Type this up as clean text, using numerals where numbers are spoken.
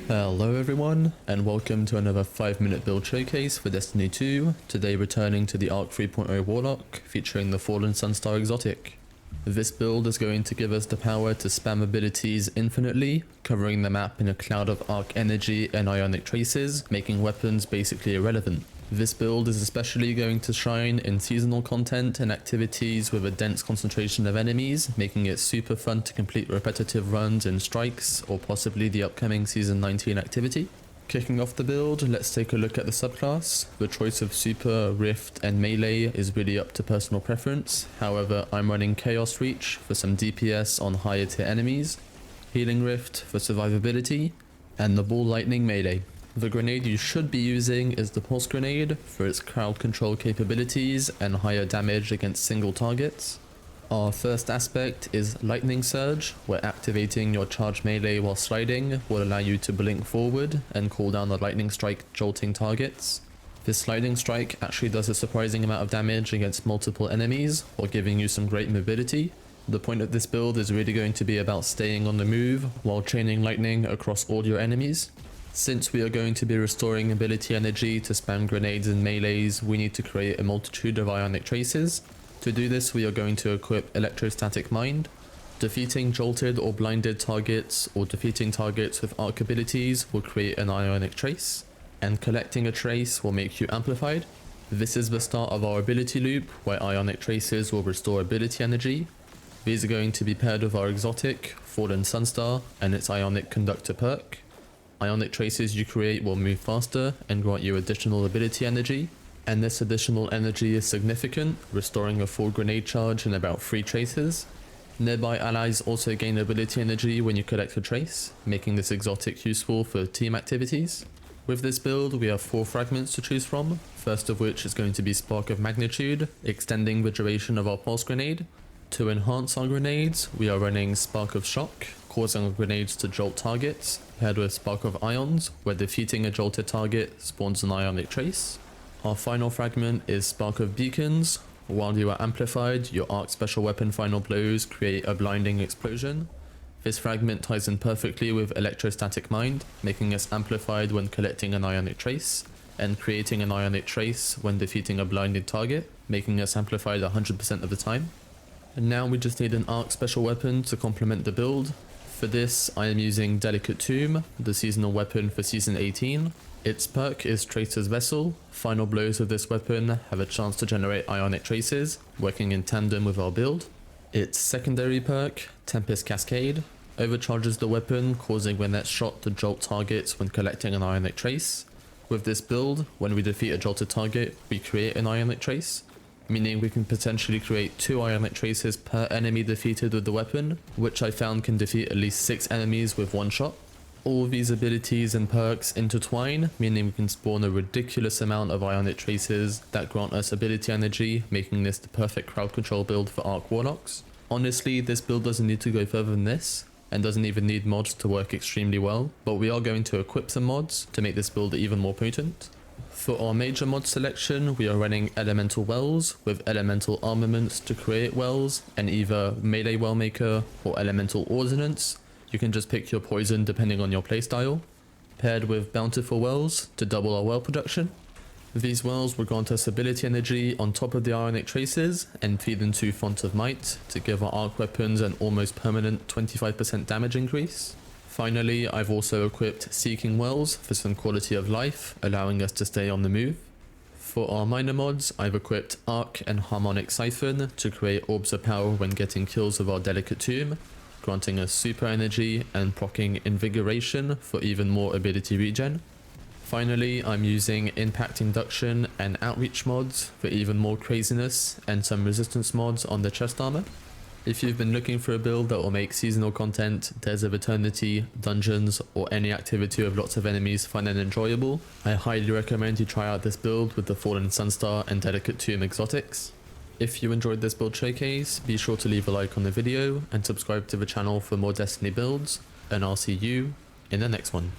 Hello everyone, and welcome to another 5-minute build showcase for Destiny 2, today returning to the Arc 3.0 Warlock, featuring the Fallen Sunstar exotic. This build is going to give us the power to spam abilities infinitely, covering the map in a cloud of arc energy and ionic traces, making weapons basically irrelevant. This build is especially going to shine in seasonal content and activities with a dense concentration of enemies, making it super fun to complete repetitive runs in strikes or possibly the upcoming Season 19 activity. Kicking off the build, let's take a look at the subclass. The choice of Super, Rift and Melee is really up to personal preference, however I'm running Chaos Reach for some DPS on higher tier enemies, Healing Rift for survivability, and the Ball Lightning Melee. The grenade you should be using is the Pulse Grenade for its crowd control capabilities and higher damage against single targets. Our first aspect is Lightning Surge, where activating your charge melee while sliding will allow you to blink forward and call down a lightning strike jolting targets. This lightning strike actually does a surprising amount of damage against multiple enemies while giving you some great mobility. The point of this build is really going to be about staying on the move while chaining lightning across all your enemies. Since we are going to be restoring ability energy to spam grenades and melees, we need to create a multitude of ionic traces. To do this, we are going to equip Electrostatic Mind. Defeating jolted or blinded targets or defeating targets with arc abilities will create an ionic trace, and collecting a trace will make you amplified. This is the start of our ability loop, where ionic traces will restore ability energy. These are going to be paired with our exotic, Fallen Sunstar, and its Ionic Conductor perk. Ionic traces you create will move faster and grant you additional ability energy, and this additional energy is significant, restoring a full grenade charge in about 3 traces. Nearby allies also gain ability energy when you collect a trace, making this exotic useful for team activities. With this build we have 4 fragments to choose from, first of which is going to be Spark of Magnitude, extending the duration of our pulse grenade. To enhance our grenades, we are running Spark of Shock, causing our grenades to jolt targets, paired with Spark of Ions, where defeating a jolted target spawns an ionic trace. Our final fragment is Spark of Beacons. While you are amplified, your arc special weapon final blows create a blinding explosion. This fragment ties in perfectly with Electrostatic Mind, making us amplified when collecting an ionic trace, and creating an ionic trace when defeating a blinded target, making us amplified 100% of the time. And now we just need an arc special weapon to complement the build. For this, I am using Delicate Tomb, the seasonal weapon for Season 18. Its perk is Tracer's Vessel. Final blows of this weapon have a chance to generate ionic traces, working in tandem with our build. Its secondary perk, Tempest Cascade, overcharges the weapon, causing when that's shot to jolt targets when collecting an ionic trace. With this build, when we defeat a jolted target, we create an ionic trace, meaning we can potentially create 2 ionic traces per enemy defeated with the weapon, which I found can defeat at least 6 enemies with 1 shot. All of these abilities and perks intertwine, meaning we can spawn a ridiculous amount of ionic traces that grant us ability energy, making this the perfect crowd control build for Arc Warlocks. Honestly, this build doesn't need to go further than this, and doesn't even need mods to work extremely well, but we are going to equip some mods to make this build even more potent. For our major mod selection, we are running Elemental Wells with Elemental Armaments to create wells, and either Melee Well Maker or Elemental Ordnance. You can just pick your poison depending on your playstyle. Paired with Bountiful Wells to double our well production. These wells will grant us ability energy on top of the ionic traces and feed into Font of Might to give our arc weapons an almost permanent 25% damage increase. Finally, I've also equipped Seeking Wells for some quality of life, allowing us to stay on the move. For our minor mods, I've equipped Arc and Harmonic Siphon to create Orbs of Power when getting kills with our Delicate Tomb, granting us super energy and proccing Invigoration for even more ability regen. Finally, I'm using Impact Induction and Outreach mods for even more craziness, and some resistance mods on the chest armor. If you've been looking for a build that will make seasonal content, Days of Eternity, dungeons, or any activity with lots of enemies fun and enjoyable, I highly recommend you try out this build with the Fallen Sunstar and Delicate Tomb exotics. If you enjoyed this build showcase, be sure to leave a like on the video and subscribe to the channel for more Destiny builds, and I'll see you in the next one.